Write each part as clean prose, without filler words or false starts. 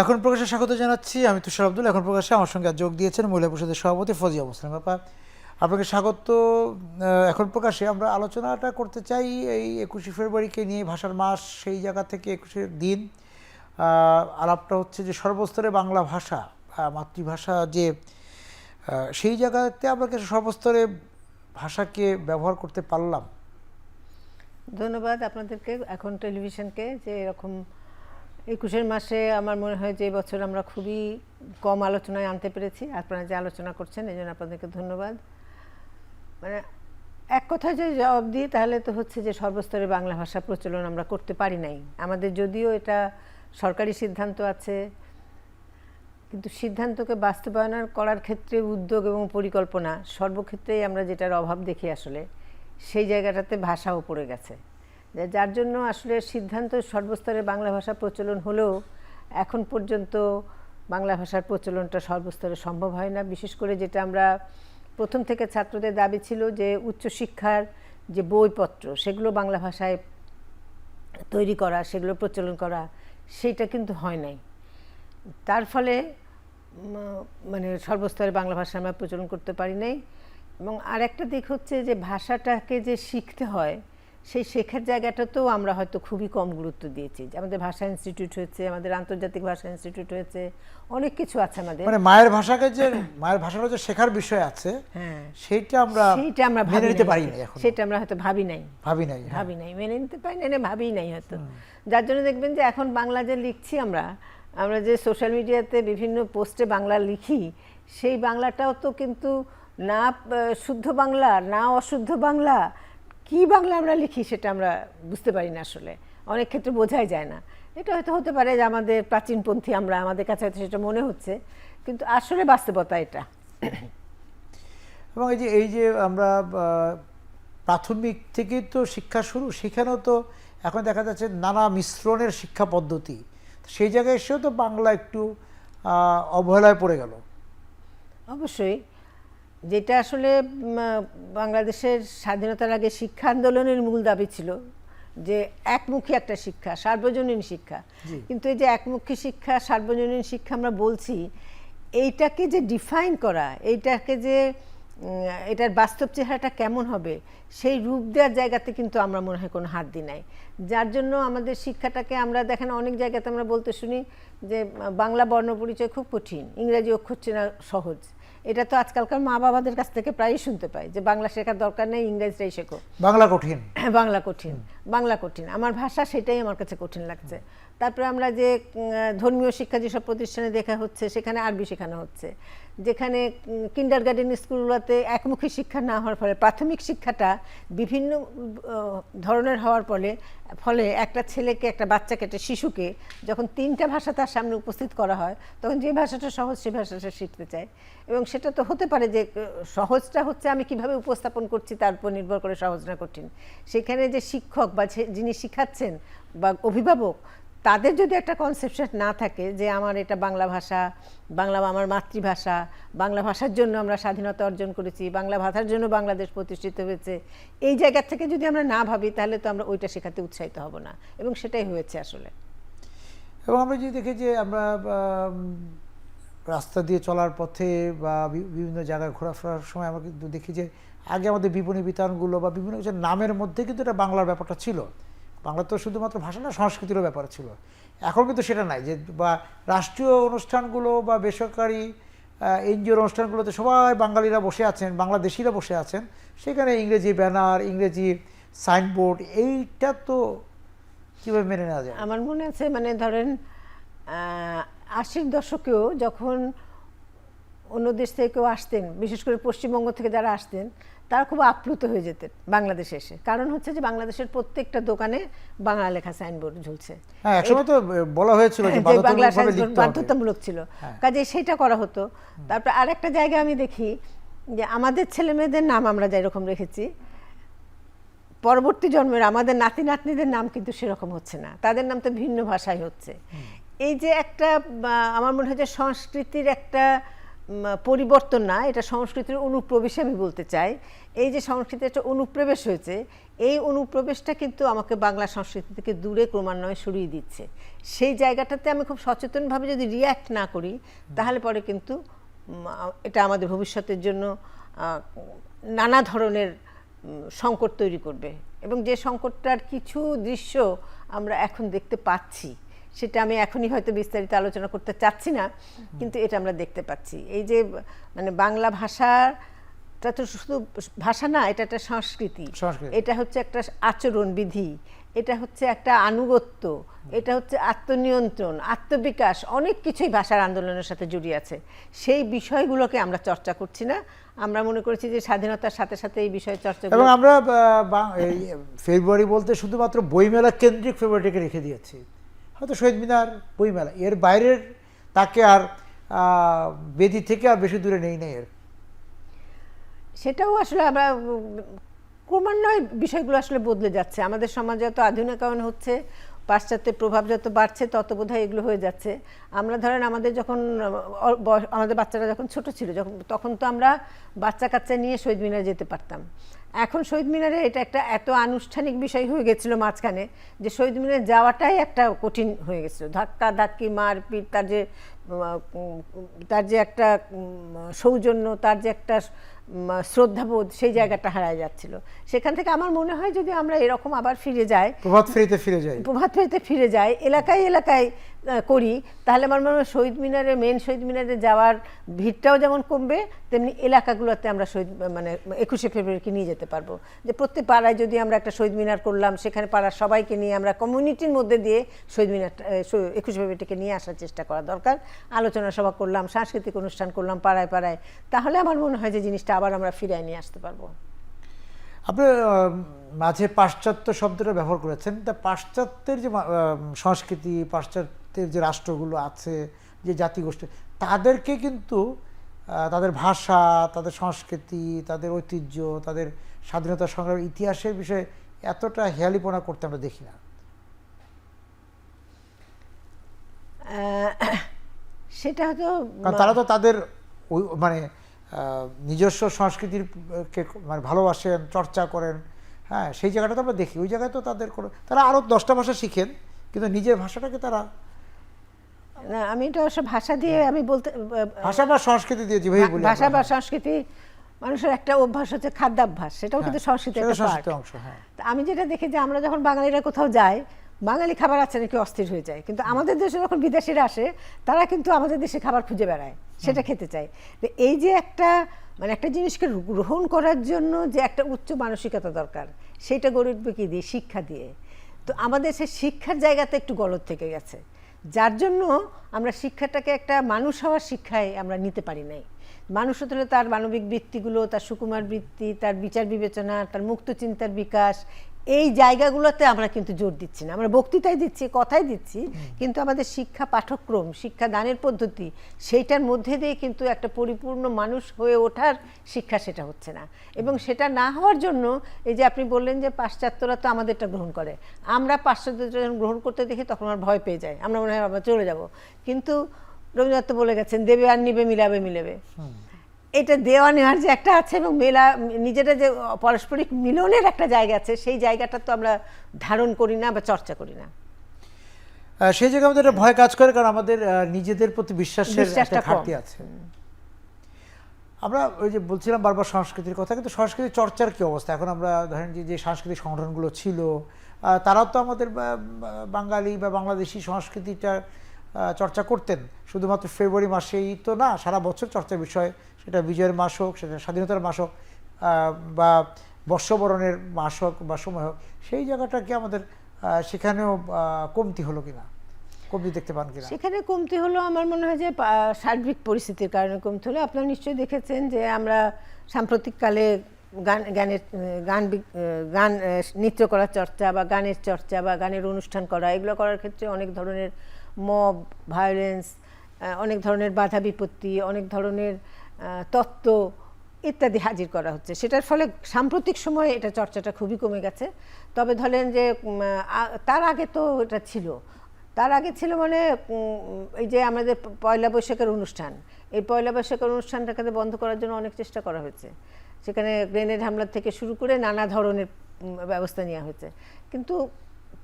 এখন প্রকাশে স্বাগত জানাচ্ছি। আমি তুষার আব্দুল। এখন প্রকাশে আমার সঙ্গে যোগ দিয়েছেন মহিলা পরিষদের সভাপতি ফজিয়া মুসলিম আপা। আপনাকে স্বাগত। এখন প্রকাশে আমরা আলোচনাটা করতে চাই এই 21শে ফেব্রুয়ারিকে নিয়ে, ভাষার মাস, সেই জায়গা থেকে 21শে দিন। আলাপটা হচ্ছে যে সর্বস্তরে বাংলা ভাষা, মাতৃভাষা, যে সেই জায়গাতে আমরা কিছু সর্বস্তরে ভাষাকে ব্যবহার করতে পারলাম। ধন্যবাদ আপনাদেরকে, এখন টেলিভিশনকে, যে এরকম 21শে মাসে আমার মনে হয় যে বছর আমরা খুবই কম আলোচনায় আনতে পেরেছি। আপনারা যে আলোচনা করছেন এই জন্য আপনাদেরকে ধন্যবাদ। মানে এক কথায় যে জবাব দিই তাহলে তো হচ্ছে যে সর্বস্তরে বাংলা ভাষা প্রচলন আমরা করতে পারি নাই। আমাদের যদিও এটা সরকারি সিদ্ধান্ত আছে, কিন্তু সিদ্ধান্তকে বাস্তবায়ন করার ক্ষেত্রে উদ্যোগ এবং পরিকল্পনা সর্বক্ষেত্রেই আমরা যেটার অভাব দেখি, আসলে সেই জায়গাটাতে ভাষাও পড়ে গেছে, যার জন্য আসলে সিদ্ধান্ত সর্বস্তরে বাংলা ভাষা প্রচলন হলেও এখন পর্যন্ত বাংলা ভাষার প্রচলনটা সর্বস্তরে সম্ভব হয় না। বিশেষ করে যেটা আমরা প্রথম থেকে ছাত্রদের দাবি ছিল যে উচ্চশিক্ষার যে বইপত্র সেগুলো বাংলা ভাষায় তৈরি করা, সেগুলো প্রচলন করা, সেইটা কিন্তু হয় নাই। তার ফলে মানে সর্বস্তরে বাংলা ভাষা আমরা প্রচলন করতে পারি নাই। এবং আরেকটা দিক হচ্ছে যে ভাষাটাকে যে শিখতে হয় সেই শেখার জায়গাটাতেও আমরা হয়তো খুবই কম গুরুত্ব দিয়েছি। আমাদের ভাষা ইনস্টিটিউট হয়েছে, আমাদের আন্তর্জাতিক ভাষা ইনস্টিটিউট হয়েছে, অনেক কিছু আছে আমাদের। মানে মায়ের ভাষাকে যে মায়ের ভাষাটা যে শেখার বিষয় আছে, হ্যাঁ, সেইটা আমরা মেনে নিতে পারি না। এখন সেটা আমরা হয়তো ভাবি নাই, মেনে নিতে পারি না, ভাবি নাই হয়তো। যার জন্য দেখবেন যে এখন বাংলা যে লিখছি আমরা যে সোশ্যাল মিডিয়াতে বিভিন্ন পোস্টে বাংলা লিখি, সেই বাংলাটাও তো কিন্তু না শুদ্ধ বাংলা না অশুদ্ধ বাংলা, কি বাংলা আমরা লিখি সেটা আমরা বুঝতে পারি না। আসলে অনেক ক্ষেত্রে বোঝাই যায় না। এটা হয়তো হতে পারে যে আমাদের প্রাচীনপন্থী আমরা, আমাদের কাছে হয়তো সেটা মনে হচ্ছে, কিন্তু আসলে বাস্তবতা এটা। এবং এই যে আমরা প্রাথমিক থেকেই তো শিক্ষা শুরু, সেখানেও তো এখন দেখা যাচ্ছে নানা মিশ্রণের শিক্ষা পদ্ধতি। সেই জায়গায় এসেও তো বাংলা একটু অবহেলায় পড়ে গেল। অবশ্যই, যেটা আসলে বাংলাদেশের স্বাধীনতার আগে শিক্ষা আন্দোলনের মূল দাবি ছিল যে একমুখী একটা শিক্ষা, সার্বজনীন শিক্ষা। কিন্তু এই যে একমুখী শিক্ষা, সার্বজনীন শিক্ষা আমরা বলছি, এইটাকে যে ডিফাইন করা, এইটাকে যে এটার বাস্তব চেহারাটা কেমন হবে সেই রূপ দেওয়ার জায়গাতে কিন্তু আমরা মনে হয় কোনো হাত দিই নাই। যার জন্য আমাদের শিক্ষাটাকে আমরা দেখেন অনেক জায়গাতে আমরা বলতে শুনি যে বাংলা বর্ণ পরিচয় খুব কঠিন, ইংরেজি অক্ষর চেনা সহজ। এটা তো আজকালকার মা বাবাদের কাছ থেকে প্রায়ই শুনতে পাই যে বাংলা শেখার দরকার নেই, ইংরেজিটাই শেখো, বাংলা কঠিন, বাংলা কঠিন। আমার ভাষা সেটাই আমার কাছে কঠিন লাগছে। তারপরে আমরা যে ধর্মীয় শিক্ষা যেসব প্রতিষ্ঠানে দেখা হচ্ছে সেখানে আরবি শেখানো হচ্ছে, যেখানে কিন্ডারগার্টেন স্কুলগুলোতে একমুখী শিক্ষা না হওয়ার ফলে প্রাথমিক শিক্ষাটা বিভিন্ন ধরনের হওয়ার ফলে একটা ছেলেকে, একটা বাচ্চাকে, একটা শিশুকে যখন তিনটা ভাষা তার সামনে উপস্থিত করা হয় তখন যে ভাষাটা সহজ সেই ভাষাটা শিখতে চায়। এবং সেটা তো হতে পারে যে সহজটা হচ্ছে আমি কিভাবে উপস্থাপন করছি তার উপর নির্ভর করে সহজ না কঠিন। সেখানে যে শিক্ষক বা যিনি শিখাচ্ছেন বা অভিভাবক, তাদের যদি একটা কনসেপশন না থাকে যে আমার এটা বাংলা ভাষা, বাংলা আমার মাতৃভাষা, বাংলা ভাষার জন্য আমরা স্বাধীনতা অর্জন করেছি, বাংলা ভাষার জন্য বাংলাদেশ প্রতিষ্ঠিত হয়েছে, এই জায়গা থেকে যদি আমরা না ভাবি তাহলে তো আমরা ওইটা শেখাতে উৎসাহিত হব না। এবং সেটাই হয়েছে আসলে। এবং আমরা যদি দেখি যে আমরা রাস্তা দিয়ে চলার পথে বা বিভিন্ন জায়গায় ঘোরাফেরার সময় আমরা কিন্তু দেখি যে আগে আমাদের বিপণী বিতানগুলো বা বিভিন্ন কিছু নামের মধ্যে কিন্তু এটা বাংলার ব্যাপারটা ছিল। বাংলা তো শুধুমাত্র ভাষা না, সংস্কৃতিরও ব্যাপার ছিল। এখন কিন্তু সেটা নাই, যে বা রাষ্ট্রীয় অনুষ্ঠানগুলো বা বেসরকারি এনজিওর অনুষ্ঠানগুলোতে সবাই বাঙালিরা বসে আছেন, বাংলাদেশিরা বসে আছেন, সেখানে ইংরেজি ব্যানার, ইংরেজি সাইনবোর্ড, এইটা তো কীভাবে মেনে নেওয়া যায়? আমার মনে আছে মানে ধরেন 80-র দশকেও যখন অন্য দেশ থেকে কেউ আসতেন, বিশেষ করে পশ্চিমবঙ্গ থেকে যারা আসতেন, তারা খুব আপ্লুত হয়ে যেতেন বাংলাদেশে এসে। কারণ হচ্ছে যে বাংলাদেশের প্রত্যেকটা দোকানে বাংলা লেখা সাইনবোর্ড ঝুলছে। হ্যাঁ, একসময় তো বলা হয়েছিল যে বাংলা সাইনবোর্ড বাধ্যতামূলক ছিল, কাজে সেটা করা হতো। তারপর আরেকটা জায়গায় আমি দেখি যে আমাদের ছেলে মেয়েদের নাম আমরা যেরকম রেখেছি, পরবর্তী জন্মের আমাদের নাতি নাতনিদের নাম কিন্তু সেরকম হচ্ছে না, তাদের নাম তো ভিন্ন ভাষায় হচ্ছে। এই যে একটা আমার মনে হয় যে সংস্কৃতির একটা পরিবর্তন না, এটা সংস্কৃতির অনুপ্রবেশ আমি বলতে চাই। এই যে সংস্কৃতির একটা অনুপ্রবেশ হয়েছে, এই অনুপ্রবেশটা কিন্তু আমাকে বাংলা সংস্কৃতি থেকে দূরে ক্রমান্বয়ে সরিয়ে দিচ্ছে। সেই জায়গাটাতে আমি খুব সচেতনভাবে যদি রিয়্যাক্ট না করি, তাহলে পরে কিন্তু এটা আমাদের ভবিষ্যতের জন্য নানা ধরনের সংকট তৈরি করবে। এবং যে সংকটটার কিছু দৃশ্য আমরা এখন দেখতে পাচ্ছি, সেটা আমি এখনই হয়তো বিস্তারিত আলোচনা করতে চাচ্ছি না, কিন্তু এটা আমরা দেখতে পাচ্ছি। এই যে মানে বাংলা ভাষাটা তো শুধু ভাষা না, এটা একটা সংস্কৃতি, এটা হচ্ছে একটা আচরণ বিধি, এটা হচ্ছে একটা আনুগত্য, এটা হচ্ছে আত্মনিয়ন্ত্রণ, আত্মবিকাশ, অনেক কিছুই ভাষার আন্দোলনের সাথে জড়িয়ে আছে। সেই বিষয়গুলোকে আমরা চর্চা করছি না। আমরা মনে করেছি যে স্বাধীনতার সাথে সাথে এই বিষয়ে চর্চা, এবং আমরা ফেব্রুয়ারি বলতে শুধুমাত্র বইমেলা কেন্দ্রিক ফেব্রুয়ারিটাকে রেখে দিয়েছি। হয়তো শহীদ মিনার, বইমেলা, এর বাইরের তাকে আর বেদি থেকে আর বেশি দূরে নেই না। এর সেটাও আসলে আমরা ক্রমান্বয়ে বিষয়গুলো আসলে বদলে যাচ্ছে। আমাদের সমাজ যত আধুনিকায়ন হচ্ছে, পাশ্চাত্যের প্রভাব যত বাড়ছে, তত বোধহয় এগুলো হয়ে যাচ্ছে। আমরা ধরেন আমাদের যখন আমাদের বাচ্চারা যখন ছোট ছিল, তখন তো আমরা বাচ্চা কাচ্চা নিয়ে শহীদ মিনারে যেতে পারতাম। এখন শহীদ মিনারে এটা একটা এত আনুষ্ঠানিক বিষয় হয়ে গেছিল মাঝখানে, যে শহীদ মিনারে যাওয়াটাই একটা কঠিন হয়ে গেছিল। ধাক্কা ধাক্কি, মারপিট, তার যে একটা সৌজন্য, তার যে একটা শ্রদ্ধাবোধ, সেই জায়গাটা হারায় যাচ্ছিল। সেখান থেকে আমার মনে হয় যদি আমরা এরকম আবার ফিরে যাই, প্রভাত ফেরিতে ফিরে যাই, এলাকায় এলাকায় করি, তাহলে আমার মনে হয় শহীদ মিনারে, মেন শহীদ মিনারে যাওয়ার ভিড়টাও যেমন কমবে, তেমনি এলাকাগুলোতে আমরা মানে 21শে ফেব্রুয়ারিকে নিয়ে যেতে পারবো। যে প্রত্যেক পাড়ায় যদি আমরা একটা শহীদ মিনার করলাম, সেখানে পাড়ার সবাইকে নিয়ে আমরা কমিউনিটির মধ্যে দিয়ে শহীদ মিনার 21শে ফেব্রুয়ারিটাকে নিয়ে আসার চেষ্টা করা দরকার। আলোচনা সভা করলাম, সাংস্কৃতিক অনুষ্ঠান করলাম পাড়ায় পাড়ায়, তাহলে আমার মনে হয় যে জিনিসটা আবার আমরা ফিরিয়ে নিয়ে আসতে পারবো। আপনি মাঝে পাশ্চাত্য শব্দটা ব্যবহার করেছেন। তা পাশ্চাত্যের যে সংস্কৃতি, পাশ্চাত্যের যে রাষ্ট্রগুলো আছে, যে জাতিগোষ্ঠী, তাদেরকে কিন্তু তাদের ভাষা, তাদের সংস্কৃতি, তাদের ঐতিহ্য, তাদের স্বাধীনতা সংগ্রামের ইতিহাসের বিষয়ে এতটা হেয়ালিপনা করতে আমরা দেখি না। সেটা হয়তো কারণ তারা তো তাদের ওই মানে নিজস্ব সংস্কৃতির মানে ভালোবাসেন, চর্চা করেন। হ্যাঁ, সেই জায়গাটা তো আমরা দেখি। ওই জায়গায় তো তাদের কোনো, তারা আরও 10টা ভাষা শিখেন, কিন্তু নিজের ভাষাটাকে তারা, না, আমি এটা অবশ্য ভাষা দিয়ে আমি বলতে, ভাষা বা সংস্কৃতি দিয়ে যেভাবে বলি, ভাষা বা সংস্কৃতি, মানুষের একটা অভ্যাস হচ্ছে খাদ্যাভ্যাস, সেটাও কিন্তু সংস্কৃতির একটা অংশ। হ্যাঁ, আমি যেটা দেখি যে আমরা যখন বাঙালিরা কোথাও যাই, বাঙালি খাবার আছে নাকি অস্থির হয়ে যায়, কিন্তু আমাদের দেশে যখন বিদেশিরা আসে, তারা কিন্তু আমাদের দেশে খাবার খুঁজে বেড়ায়, সেটা খেতে চায়। তো এই যে একটা মানে একটা জিনিসকে গ্রহণ করার জন্য যে একটা উচ্চ মানসিকতা দরকার, সেইটা গড়ে উঠবে কি দিয়ে? শিক্ষা দিয়ে। তো আমাদের সেই শিক্ষার জায়গাতে একটু গলদ থেকে গেছে, যার জন্য আমরা শিক্ষাটাকে একটা মানুষ হওয়ার শিক্ষায় আমরা নিতে পারি নাই। মানুষ হতে হলে তার মানবিক বৃত্তিগুলো, তার সুকুমার বৃত্তি, তার বিচার বিবেচনা, তার মুক্ত চিন্তার বিকাশ, এই জায়গাগুলোতে আমরা কিন্তু জোর দিচ্ছি না। আমরা বক্তৃতায় দিচ্ছি, কথাই দিচ্ছি, কিন্তু আমাদের শিক্ষা পাঠ্যক্রম, শিক্ষা দানের পদ্ধতি, সেইটার মধ্যে দিয়ে কিন্তু একটা পরিপূর্ণ মানুষ হয়ে ওঠার শিক্ষা সেটা হচ্ছে না। এবং সেটা না হওয়ার জন্য এই যে আপনি বললেন যে পাশ্চাত্যরা তো আমাদেরটা গ্রহণ করে, আমরা পাশ্চাত্যটা যখন গ্রহণ করতে দেখি তখন আমরা ভয় পেয়ে যাই, আমরা মনে হয় আমরা চলে যাব। কিন্তু রবীন্দ্রনাথ বলে গেছেন, দেবে আর নিবে, মিলাবে মিলেবে। এটা দেওয়া নেওয়ার যে একটা আছে, এবং মেলা নিজেরা যে পারস্পরিক মিলনের একটা জায়গা আছে, সেই জায়গাটা তো আমরা ধারণ করি না বা চর্চা করি না। সেই জায়গায় আমাদের ভয় কাজ করে, কারণ আমাদের নিজেদের প্রতি বিশ্বাসের একটা ঘাটতি আছে। আমরা ওই যে বলছিলাম বারবার সংস্কৃতির কথা, কিন্তু সংস্কৃতি চর্চার কি অবস্থা এখন? আমরা ধরেন যে সাংস্কৃতিক সংগঠনগুলো ছিল, তারাও তো আমাদের বাঙালি বা বাংলাদেশি সংস্কৃতিটা চর্চা করতেন। শুধুমাত্র ফেব্রুয়ারি মাসেই তো না, সারা বছর চর্চার বিষয়, সেটা বিজয়ের মাস হোক, সেটা স্বাধীনতার মাস হোক, বা বর্ষবরণের মাস হোক বা সময় হোক, সেই জায়গাটা কি আমাদের সেখানেও কমতি হলো কিনা, কমতি দেখতে পান কিনা? সেখানে কমতি হলো আমার মনে হয় যে সার্বিক পরিস্থিতির কারণে কমতি হলো। আপনারা নিশ্চয়ই দেখেছেন যে আমরা সাম্প্রতিককালে গান নৃত্য করার চর্চা বা গানের চর্চা বা গানের অনুষ্ঠান করা, এগুলো করার ক্ষেত্রে অনেক ধরনের মব ভায়োলেন্স, অনেক ধরনের বাধা বিপত্তি, অনেক ধরনের তত্ত্ব ইত্যাদি হাজির করা হচ্ছে। সেটার ফলে সাম্প্রতিক সময়ে এটা চর্চাটা খুবই কমে গেছে। তবে ধরেন যে তার আগে তো এটা ছিল, তার আগে ছিল মানে এই যে আমাদের পয়লা বৈশাখের অনুষ্ঠান, এই পয়লা বৈশাখের অনুষ্ঠানটাকে বন্ধ করার জন্য অনেক চেষ্টা করা হয়েছে, সেখানে গ্রেনেড হামলা থেকে শুরু করে নানা ধরনের ব্যবস্থা নেওয়া হয়েছে, কিন্তু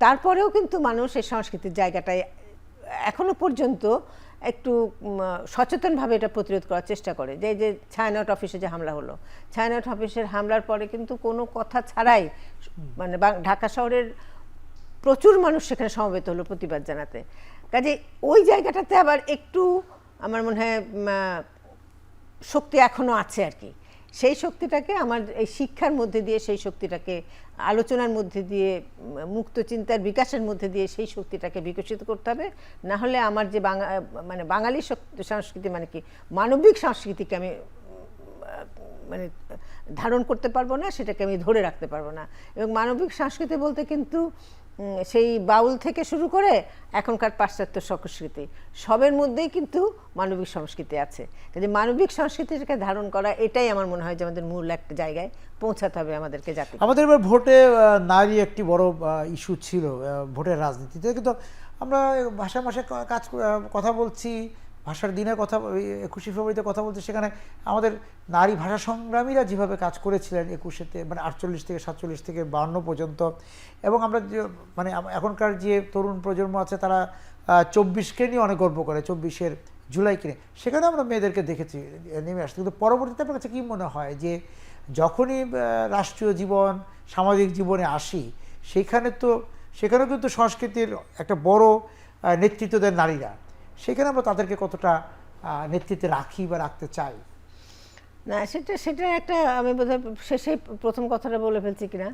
তারপরেও কিন্তু মানুষ এই সংস্কৃতির জায়গাটায় এখনো পর্যন্ত একটু সচেতনভাবে এটা প্রতিরোধ করার চেষ্টা করে। যে ছায়ানট অফিসে যে হামলা হলো, ছায়ানট অফিসের হামলার পরে কিন্তু কোনো কথা ছাড়াই মানে ঢাকা শহরের প্রচুর মানুষ সেখানে সমবেত হলো প্রতিবাদ জানাতে। কাজে ওই জায়গাটাতে আবার একটু আমার মনে হয় শক্তি এখনো আছে আর কি। সেই শক্তিটাকে আমার এই শিক্ষার মধ্যে দিয়ে, সেই শক্তিটাকে আলোচনার মধ্যে দিয়ে, মুক্ত চিন্তার বিকাশের মধ্যে দিয়ে সেই শক্তিটাকে বিকশিত করতে হবে। না হলে আমার যে মানে বাঙালি সংস্কৃতি মানে কি মানবিক সংস্কৃতিকে আমি মানে ধারণ করতে পারবো না, সেটাকে আমি ধরে রাখতে পারবো না। এবং মানবিক সংস্কৃতি বলতে কিন্তু সেই বাউল থেকে শুরু করে এখনকার পাশ্চাত্য সংস্কৃতি সবের মধ্যেই কিন্তু মানবিক সংস্কৃতি আছে। কাজে মানবিক সংস্কৃতিটাকে ধারণ করা, এটাই আমার মনে হয় যে আমাদের মূল একটা জায়গায় পৌঁছাতে হবে আমাদেরকে জাতি। আমাদের এবার ভোটে নারী একটি বড় ইস্যু ছিল ভোটের রাজনীতিতে, কিন্তু আমরা ভাষায় কথা বলছি, ভাষার দিনে কথা 21শে ফেব্রুয়ারিতে কথা বলছি, সেখানে আমাদের নারী ভাষা সংগ্রামীরা যেভাবে কাজ করেছিলেন 21শে মানে 48 থেকে 47 থেকে 52 পর্যন্ত, এবং আমরা যে মানে এখনকার যে তরুণ প্রজন্ম আছে তারা 24কে নিয়ে অনেক গর্ব করে, 24শে জুলাইকে নিয়ে, সেখানে আমরা মেয়েদেরকে দেখেছি নেমে আসতে। কিন্তু পরবর্তীতে আপনার কাছে কী মনে হয় যে যখনই রাষ্ট্রীয় জীবন সামাজিক জীবনে আসি সেখানেও কিন্তু সংস্কৃতির একটা বড় নেতৃত্ব দেন নারীরা, সেখানে আমরা তাদেরকে কতটা নেতৃত্বে রাখি বা রাখতে চাই? না, সেটা একটা আমি বোধহয় শেষে প্রথম কথাটা বলে ফেলছি কিনা,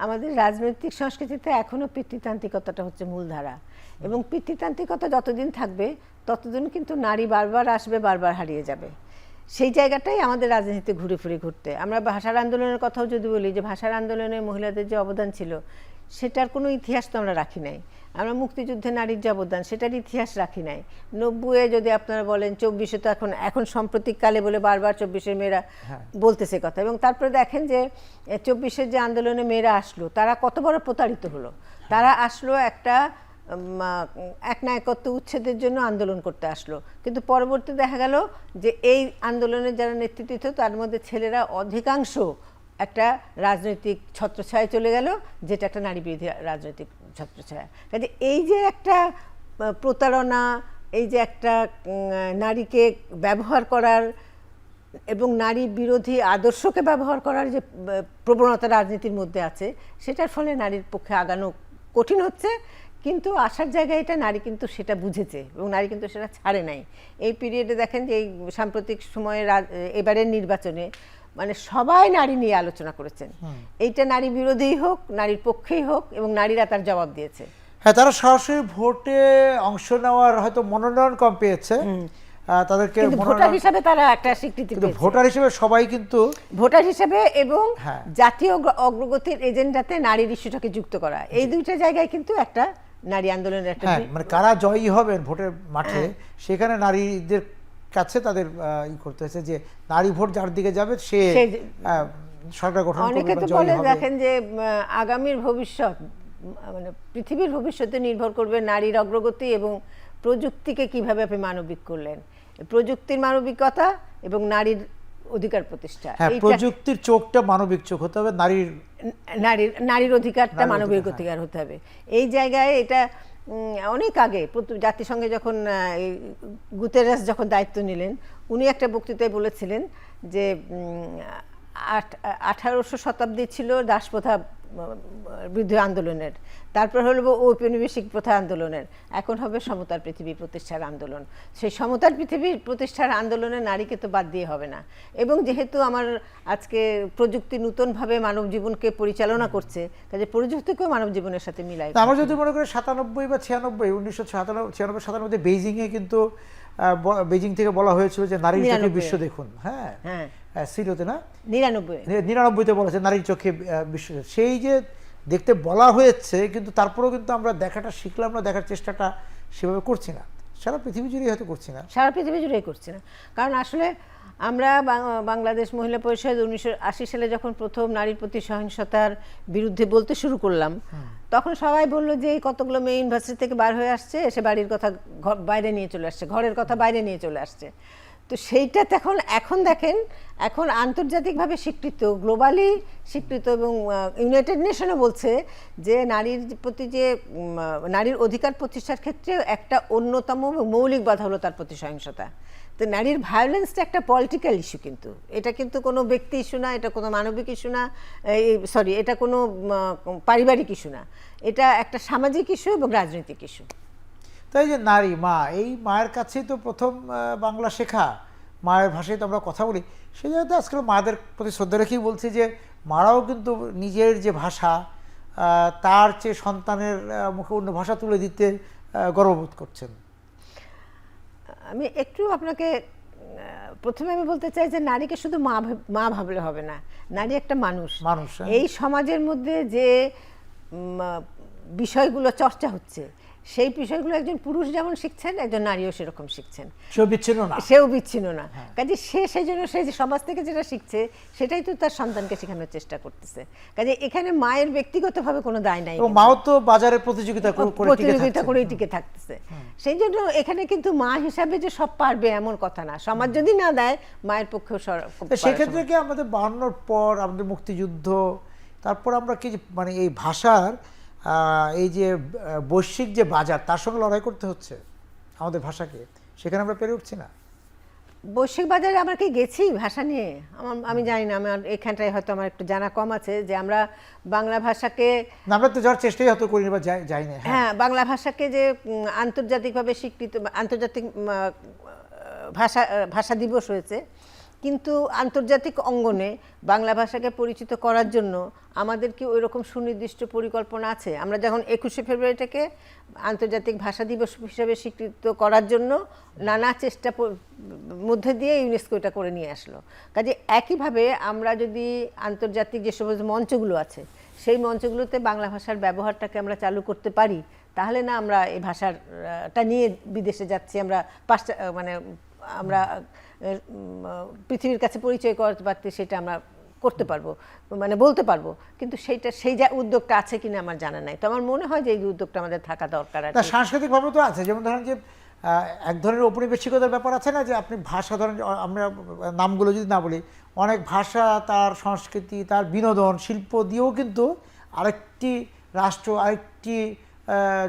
আমাদের রাজনৈতিক সংস্কৃতিতে এখনও পিতৃতান্ত্রিকতাটা হচ্ছে মূলধারা, এবং পিতৃতান্ত্রিকতা যতদিন থাকবে ততদিন কিন্তু নারী বারবার আসবে, বারবার হারিয়ে যাবে। সেই জায়গাটাই আমাদের রাজনীতিতে ঘুরে ফিরে ঘুরতে। আমরা ভাষার আন্দোলনের কথাও যদি বলি, যে ভাষার আন্দোলনে মহিলাদের যে অবদান ছিল সেটার কোনো ইতিহাস তো আমরা রাখি নাই। আমরা মুক্তিযুদ্ধে নারীর যে অবদান সেটার ইতিহাস রাখি নাই। 90-এ যদি আপনারা বলেন, 24-এ তো এখন সাম্প্রতিককালে বলে বারবার 24-এর মেয়েরা বলতেছে কথা, এবং তারপরে দেখেন যে 24-এর যে আন্দোলনে মেয়েরা আসলো তারা কত বড় প্রতারিত হলো। তারা আসলো একটা একনায়কত্ব উচ্ছেদের জন্য আন্দোলন করতে আসলো, কিন্তু পরবর্তী দেখা গেল যে এই আন্দোলনের যারা নেতৃত্ব দিত তার মধ্যে ছেলেরা অধিকাংশ একটা রাজনৈতিক ছত্রছায়ায় চলে গেল, যেটা একটা নারী বিরোধী রাজনৈতিক ছত্রছায়া। কাজে এই যে একটা প্রতারণা, এই যে একটা নারীকে ব্যবহার করার এবং নারী বিরোধী আদর্শকে ব্যবহার করার যে প্রবণতা রাজনীতির মধ্যে আছে, সেটার ফলে নারীর পক্ষে আগানো কঠিন হচ্ছে। কিন্তু আসার জায়গায় এটা নারী কিন্তু সেটা বুঝেছে এবং নারী কিন্তু সেটা ছাড়ে নাই। এই পিরিয়ডে দেখেন যে এই সাম্প্রতিক সময়ে এবারের নির্বাচনে মানে সবাই নারী নিয়ে আলোচনা করেছেন, এইটা নারী বিরোধী হোক, নারীর পক্ষেই হোক, এবং নারীরা তার জবাব দিয়েছে। হ্যাঁ, তারা সরাসরি ভোটে অংশ নেওয়ার হয়তো মনোনয়ন কম পেয়েছে, তাদেরকে ভোটার হিসেবে তারা একটা স্বীকৃতি পেয়েছে। ভোটার হিসেবে সবাই কিন্তু ভোটার হিসেবে এবং জাতীয় অগ্রগতির এজেন্ডাতে নারীর ইস্যুটাকে যুক্ত করা, এই দুইটা জায়গায় কিন্তু একটা নারী আন্দোলনের একটা মানে কারা জয়ী হবেন ভোটের মাঠে, সেখানে নারীদের কাছে তাদের করতে হয়েছে যে নারী ভোট যার দিকে যাবে সে সরকার গঠন করবে। অনেকে তো বলে দেখেন যে আগামীর ভবিষ্যৎ মানে পৃথিবীর ভবিষ্যতে নির্ভর করবে নারীর অগ্রগতি এবং প্রযুক্তিকে কিভাবে আপনি মানবিক করলেন, প্রযুক্তির মানবিকতা এবং নারীর অধিকার প্রতিষ্ঠা। প্রযুক্তির চোখটা মানবিক চোখ হতে হবে, নারীর অধিকারটা মানবিক অধিকার হতে হবে। এই জায়গায় এটা অনেক আগে জাতিসংঘে যখন গুতেরেস যখন দায়িত্ব নিলেন, উনি একটা বক্তৃতায় বলেছিলেন যে 1800 শতাব্দী ছিল দাসপ্রথা বিরোধী আন্দোলনের, তারপর হলো ঔপনিবেশিক প্রথা আন্দোলনের, এখন হবে সমতার পৃথিবী প্রতিষ্ঠার আন্দোলন। সেই সমতার পৃথিবী প্রতিষ্ঠার আন্দোলনে নারীকে তো বাদ দিয়ে হবে না। এবং যেহেতু আমার আজকে প্রযুক্তি নতুনভাবে মানব জীবনকে পরিচালনা করছে, কাজে প্রযুক্তিকেও মানব জীবনের সাথে মিলাই। আমরা যদি মনে করি 97 বা 96, 1996 বেইজিংয়ে কিন্তু বেইজিং থেকে বলা হয়েছিল যে নারীর চোখে বিশ্ব দেখুন। হ্যাঁ, সিরিয়াতে না 99-তে বলেছে নারীর চোখে বিশ্ব, সেই যে দেখতে বলা হয়েছে, কিন্তু তারপরেও কিন্তু আমরা দেখাটা শিখলাম না, দেখার চেষ্টাটা সেভাবে করছি না, সারা পৃথিবী জুড়েই হয়তো করছি না, সারা পৃথিবী জুড়েই করছি না। কারণ আসলে আমরা বাংলাদেশ মহিলা পরিষদ 1980 সালে যখন প্রথম নারীর প্রতি সহিংসতার বিরুদ্ধে বলতে শুরু করলাম, তখন সবাই বললো যে কতগুলো মেয়ে ইউনিভার্সিটি থেকে বার হয়ে আসছে, এসে বাড়ির কথা বাইরে নিয়ে চলে আসছে, ঘরের কথা বাইরে নিয়ে চলে আসছে। তো সেইটা এখন এখন দেখেন, এখন আন্তর্জাতিকভাবে স্বীকৃত, গ্লোবালি স্বীকৃত, এবং ইউনাইটেড নেশনও বলছে যে নারীর প্রতি যে নারীর অধিকার প্রতিষ্ঠার ক্ষেত্রে একটা অন্যতম মৌলিক বাধা হলো তার প্রতি সহিংসতা। তো নারীর ভায়োলেন্সটা একটা পলিটিক্যাল ইস্যু, কিন্তু এটা কিন্তু কোনো ব্যক্তি ইস্যু না, এটা কোনো মানবিক ইস্যু না, সরি এটা কোনো পারিবারিক ইস্যু না, এটা একটা সামাজিক ইস্যু এবং রাজনৈতিক ইস্যু। তাই যে নারী মা, এই মায়ের কাছেই তো প্রথম বাংলা শেখা, মায়ের ভাষায় তো আমরা কথা বলি। সেই জায়গাতে আজকাল মাদের প্রতি শ্রদ্ধা রেখেই বলছি যে মারাও কিন্তু নিজের যে ভাষা তার চেয়ে সন্তানের মুখে অন্য ভাষা তুলে দিতে গর্ববোধ করছেন। আমি একটু আপনাকে প্রথমে আমি বলতে চাই যে নারীকে শুধু মা ভাবলে হবে না, নারী একটা মানুষ। এই সমাজের মধ্যে যে বিষয়গুলো চর্চা হচ্ছে সেই বিষয়গুলো একজন পুরুষ যেমন শিখছেন, একজন নারীও সেরকম শিখছেন, সেও বিচ্ছিন্ন না। কাজে সেই জন্য সে যে সমাজ থেকে যেটা শিখছে সেটাই তো তার সন্তানকে শেখানোর চেষ্টা করতেছে। কাজে এখানে মায়ের ব্যক্তিগতভাবে কোনো দায় নাই, মাও তো বাজারে প্রতিযোগিতা করেই টিকে থাকতেছে। সেই জন্য এখানে কিন্তু মা হিসাবে যে সব পারবে এমন কথা না, সমাজ যদি না দেয় মায়ের পক্ষেও। সেক্ষেত্রে কি আমাদের 52 পর আমাদের মুক্তিযুদ্ধ, তারপর আমরা কি মানে এই ভাষার এই যে বৈশ্বিক যে বাজার তার সঙ্গে লড়াই করতে হচ্ছে আমাদের ভাষাকে, সেখানে আমরা পেরে উঠছি না। বৈশ্বিক বাজারে আমরা কি গেছি ভাষা নিয়ে? আমি জানি না, আমার এখানটায় হয়তো আমার একটু জানা কম আছে যে আমরা বাংলা ভাষাকে, আমরা তো যাওয়ার চেষ্টাই হয়তো করিনি বা যাই না। হ্যাঁ, বাংলা ভাষাকে যে আন্তর্জাতিকভাবে স্বীকৃত, আন্তর্জাতিক ভাষা দিবস হয়েছে, কিন্তু আন্তর্জাতিক অঙ্গনে বাংলা ভাষাকে পরিচিত করার জন্য আমাদের কি ওই রকম সুনির্দিষ্ট পরিকল্পনা আছে? আমরা যখন 21শে ফেব্রুয়ারিটাকে আন্তর্জাতিক ভাষা দিবস হিসেবে স্বীকৃত করার জন্য নানা চেষ্টা মধ্যে দিয়ে ইউনেস্কো এটা করে নিয়ে আসলো। কাজে একইভাবে আমরা যদি আন্তর্জাতিক যে সমস্ত মঞ্চগুলো আছে সেই মঞ্চগুলোতে বাংলা ভাষার ব্যবহারটাকে আমরা চালু করতে পারি, তাহলে না আমরা এই ভাষাটা নিয়ে বিদেশে যাচ্ছি, আমরা আমরা পৃথিবীর কাছে পরিচয় করতে পারতে সেটা আমরা করতে পারবো, মানে বলতে পারবো। কিন্তু সেই উদ্যোগটা আছে কিনা আমার জানা নাই। তো আমার মনে হয় যে এই উদ্যোগটা আমাদের থাকা দরকার। সাংস্কৃতিকভাবে তো আছে, যেমন ধরেন যে এক ধরনের ঔপনিবেশিকতার ব্যাপার আছে না, যে আপনি ভাষা ধরেন, আমরা নামগুলো যদি না বলি, অনেক ভাষা তার সংস্কৃতি তার বিনোদন শিল্প দিয়েও কিন্তু আরেকটি রাষ্ট্র আরেকটি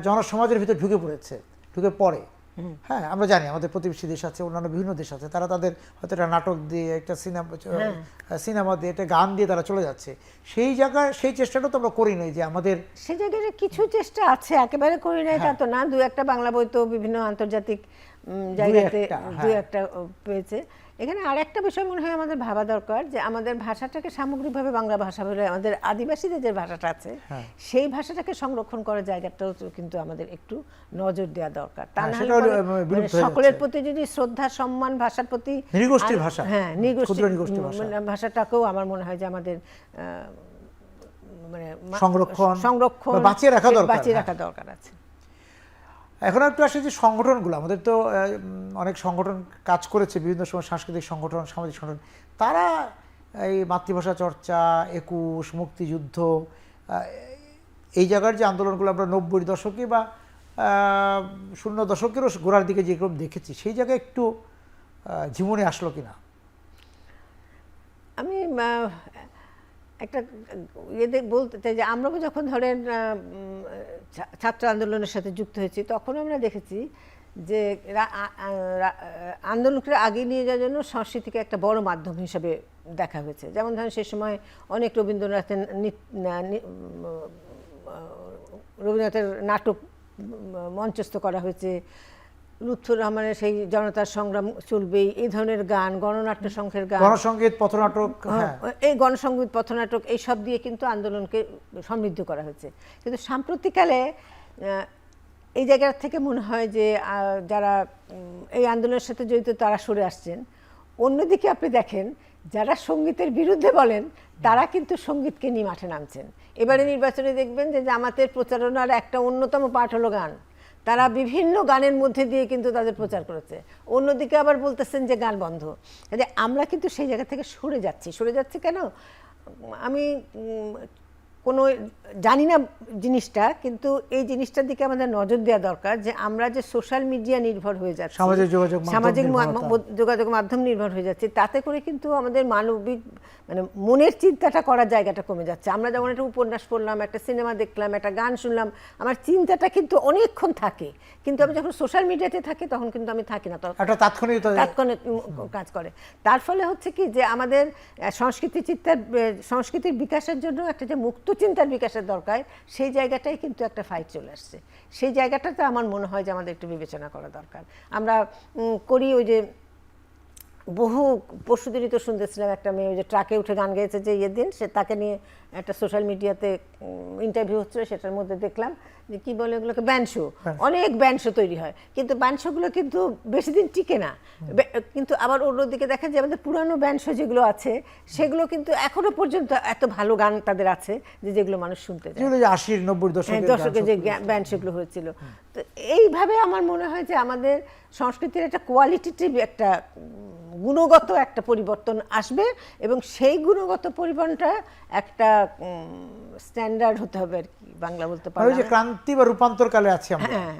জনসমাজের ভিতরে ঢুকে পড়ে। হ্যাঁ, আমরা জানি আমাদের প্রতিবেশী দেশ আছে, অন্যান্য বিভিন্ন দেশ আছে, তারা তাদের হয়তো একটা নাটক দিয়ে, একটা সিনেমা দিয়ে, একটা গান দিয়ে তারা চলে যাচ্ছে। সেই জায়গায় সেই চেষ্টাটা তো আমরা করি নাই, যে আমাদের সেই জায়গায় কিছু চেষ্টা আছে, একেবারে করি নাই তা তো না। দু একটা বাংলা বই তো বিভিন্ন আন্তর্জাতিক জায়গাতে দু একটা পেয়েছে। এখানে আর একটা বিষয় মনে হয় আমাদের ভাবা দরকার, যে আমাদের ভাষাটাকে সামগ্রিকভাবে বাংলা ভাষা বলে, আমাদের আদিবাসীদের যে ভাষাটা আছে সেই ভাষাটাকে সংরক্ষণ করার জায়গাটাও কিন্তু আমাদের একটু নজর দেওয়া দরকার। তা না হলে সকলের প্রতি যদি শ্রদ্ধা সম্মান, ভাষার প্রতি নৃগোষ্ঠীর ভাষা, হ্যাঁ নৃগোষ্ঠী ভাষাটাকেও আমার মনে হয় যে আমাদের মানে সংরক্ষণ বাঁচিয়ে রাখা দরকার আছে। এখন একটু আসে যে সংগঠনগুলো, আমাদের তো অনেক সংগঠন কাজ করেছে বিভিন্ন সময়, সাংস্কৃতিক সংগঠন, সামাজিক সংগঠন, তারা এই মাতৃভাষা চর্চা, 21 মুক্তিযুদ্ধ, এই জায়গার যে আন্দোলনগুলো আমরা 90 দশকে বা 00 দশকেরও গোড়ার দিকে যেরকম দেখেছি, সেই জায়গায় একটু জীবনে আসলো কিনা? আমি একটা বলতে চাই যে আমরা যখন ধরেন ছাত্র আন্দোলনের সাথে যুক্ত হয়েছি, তখন আমরা দেখেছি যে আন্দোলনকে আগে নিয়ে যাওয়ার জন্য সংস্কৃতিকে একটা বড় মাধ্যম হিসেবে দেখা হয়েছে। যেমন ধরেন সে সময় অনেক রবীন্দ্রনাথের নাটক মঞ্চস্থ করা হয়েছে, লুৎফুর রহমানের সেই জনতার সংগ্রাম চলবেই, এই ধরনের গান, গণনাট্য সংঘের গান, গণসঙ্গীত, পথনাটক, এই গণসঙ্গীত, পথনাটক, এই সব দিয়ে কিন্তু আন্দোলনকে সমৃদ্ধ করা হয়েছে। কিন্তু সাম্প্রতিককালে এই জায়গা থেকে মনে হয় যে যারা এই আন্দোলনের সাথে জড়িত তারা সরে আসছেন। অন্যদিকে আপনি দেখেন যারা সঙ্গীতের বিরুদ্ধে বলেন তারা কিন্তু সঙ্গীতকে নিয়ে মাঠে নামছেন। এবারে নির্বাচনে দেখবেন যে জামাতের প্রচারণার একটা অন্যতম পাঠ হলো গান। তারা বিভিন্ন গানের মধ্যে দিয়ে কিন্তু তাদের প্রচার করেছে। অন্যদিকে আবার বলতেছেন যে গান বন্ধ। আমরা কিন্তু সেই জায়গা থেকে সরে যাচ্ছি কেন? আমি কোনো জানি না জিনিসটা, কিন্তু এই জিনিসটার দিকে আমাদের নজর দেওয়া দরকার যে আমরা যে সোশ্যাল মিডিয়া নির্ভর হয়ে যাচ্ছি, সামাজিক যোগাযোগ মাধ্যম সামাজিক নির্ভরতা। যোগাযোগ মাধ্যম নির্ভর হয়ে যাচ্ছে, তাতে করে কিন্তু আমাদের মানবিক মানে মনের চিন্তাটা করার জায়গাটা কমে যাচ্ছে। আমরা যেমন একটা উপন্যাস পড়লাম, একটা সিনেমা দেখলাম, একটা গান শুনলাম, আমার চিন্তাটা কিন্তু অনেকক্ষণ থাকে, কিন্তু আমি যখন সোশ্যাল মিডিয়াতে থাকি তখন কিন্তু আমি থাকি না, তখন একটা তাৎক্ষণিকতা তাৎক্ষণিক কাজ করে। তার ফলে হচ্ছে কি যে আমাদের সংস্কৃতির বিকাশের জন্য একটা যে মুক্ত চিন্তার বিকাশের দরকার, সেই জায়গাটাই কিন্তু একটা ফাইট চলে আসছে। সেই জায়গাটাতে আমার মনে হয় যে আমাদের একটু বিবেচনা করা দরকার। আমরা করি ওই যে পরশুদিনই তো শুনতেছিলাম একটা মেয়ে ওই যে ট্রাকে উঠে গান গেয়েছে যে দিন, সে তাকে নিয়ে একটা সোশ্যাল মিডিয়াতে ইন্টারভিউ হচ্ছিল, সেটার মধ্যে দেখলাম যে কি বলে ওগুলোকে ব্যান্ড শো, অনেক ব্যান্ড শো তৈরি হয়, কিন্তু ব্যান্ড শোগুলো কিন্তু বেশি দিন টিকে না। কিন্তু আবার অন্যদিকে দেখা যায় আমাদের পুরানো ব্যান্ড শো যেগুলো আছে সেগুলো কিন্তু এখনো পর্যন্ত এত ভালো গান তাদের আছে যে যেগুলো মানুষ শুনতে চায়। 80-90 দশকে যে ব্যান্ড শোগুলো হয়েছিল। তো এইভাবে আমার মনে হয় যে আমাদের সংস্কৃতির একটা কোয়ালিটেটিভ একটা গুণগত একটা পরিবর্তন আসবে, এবং সেই গুণগত পরিবর্তনটা একটা স্ট্যান্ডার্ড হতে হবে আর কি, বাংলা বলতে পারি ওই যে ক্রান্তি বা রূপান্তর কালে আছি আমরা, হ্যাঁ,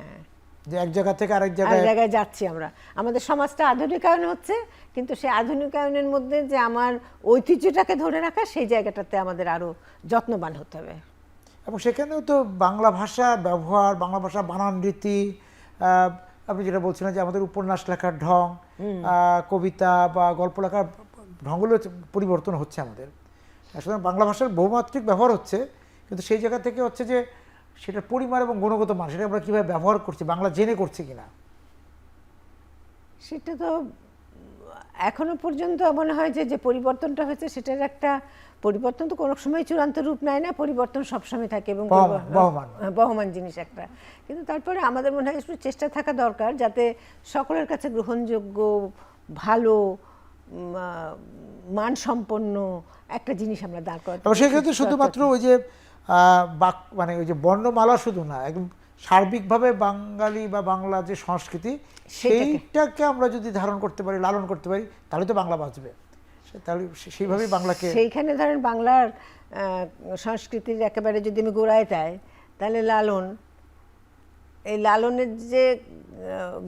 যে এক জায়গা থেকে আরেক আর জায়গায় জায়গায় যাচ্ছি আমরা। আমাদের সমাজটা আধুনিকায়ন হচ্ছে, কিন্তু সেই আধুনিকায়নের মধ্যে যে আমার ঐতিহ্যটাকে ধরে রাখা, সেই জায়গাটাতে আমাদের আরো যত্নবান হতে হবে। এবং সেখানেও তো বাংলা ভাষা ব্যবহার, বাংলা ভাষা বানান রীতি, আপনি যেটা বলছিলেন যে আমাদের উপন্যাস লেখার ঢং, কবিতা বা গল্প লেখার ঢংগুলো পরিবর্তন হচ্ছে আমাদের। আসলে বাংলা ভাষার বহুমাত্রিক ব্যবহার হচ্ছে, কিন্তু সেই জায়গা থেকে হচ্ছে যে সেটার পরিমাণ এবং গুণগত মান, সেটা আমরা কীভাবে ব্যবহার করছি, বাংলা জেনে করছি কিনা, সেটা তো এখনো পর্যন্ত মনে হয় যে পরিবর্তনটা হয়েছে সেটার একটা পরিবর্তন তো কোনো সময় চূড়ান্ত রূপ নেয় না, পরিবর্তন সবসময় থাকে এবং বহমান জিনিস একটা। কিন্তু তারপরে আমাদের মনে হয় একটু চেষ্টা থাকা দরকার যাতে সকলের কাছে গ্রহণযোগ্য, ভালো, মানসম্পন্ন একটা জিনিস আমরা দাঁড় করাতে এবং সেক্ষেত্রে শুধুমাত্র ওই যে মানে ওই যে বর্ণমালা শুধু না, একদম সার্বিকভাবে বাঙালি বা বাংলা যে সংস্কৃতি সেইটাকে আমরা যদি ধারণ করতে পারি, লালন করতে পারি, তাহলে তো বাংলা বাঁচবে। তাহলে সেইভাবেই বাংলাকে, সেইখানে ধরেন বাংলার সংস্কৃতির একেবারে যদি আমি গোড়ায় যাই, তাহলে এই লালনের যে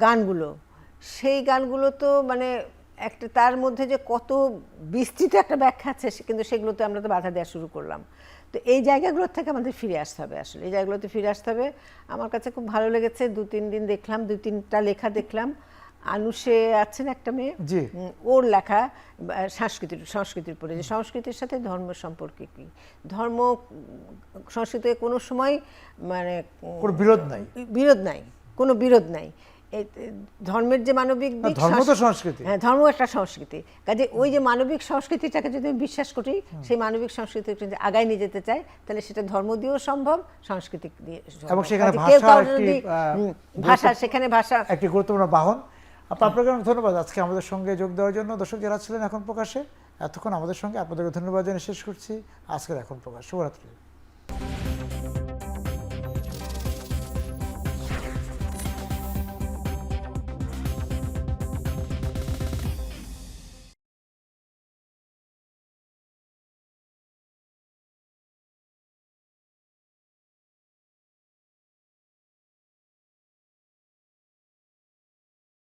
গানগুলো, সেই গানগুলো তো মানে একটা তার মধ্যে যে কত বিস্তৃত একটা ব্যাখ্যা আছে, কিন্তু সেগুলোতে আমরা তো বাধা দেওয়া শুরু করলাম। তো এই জায়গাগুলোর থেকে আমাদের ফিরে আসতে হবে, আসলে এই জায়গাগুলোতে ফিরে আসতে হবে। আমার কাছে খুব ভালো লেগেছে, 2-3 দিন দেখলাম, 2-3টা লেখা দেখলাম। আনুষে আছেন একটা মেয়ে, ওর লেখা সংস্কৃতির উপরে, যে সংস্কৃতির সাথে ধর্ম সম্পর্কে কি, ধর্ম সংস্কৃতিতে কোনো সময় মানে কোনো বিরোধ নাই, কোনো বিরোধ নাই। ধর্মের যে মানবিক দিক, ধর্ম তো সংস্কৃতি, হ্যাঁ ধর্ম একটা সংস্কৃতি, কাজে ওই যে মানবিক সংস্কৃতিটাকে যদি আমি বিশ্বাস করি, সেই মানবিক সংস্কৃতিকে যদি আগায় নিয়ে যেতে চাই, তাহলে সেটা ধর্ম দিয়েও সম্ভব, সংস্কৃতি দিয়ে, এবং সেখানে ভাষা সেখানে ভাষা একটি গুরুত্বপূর্ণ বাহন। আপনাকে ধন্যবাদ আজকে আমাদের সঙ্গে যোগ দেওয়ার জন্য। দর্শক যারা ছিলেন এখন প্রকাশে, এতক্ষণ আমাদের সঙ্গে, আপনাদেরকে ধন্যবাদ জানিয়ে শেষ করছি আজকের এখন প্রকাশ। শুভরাত্রি।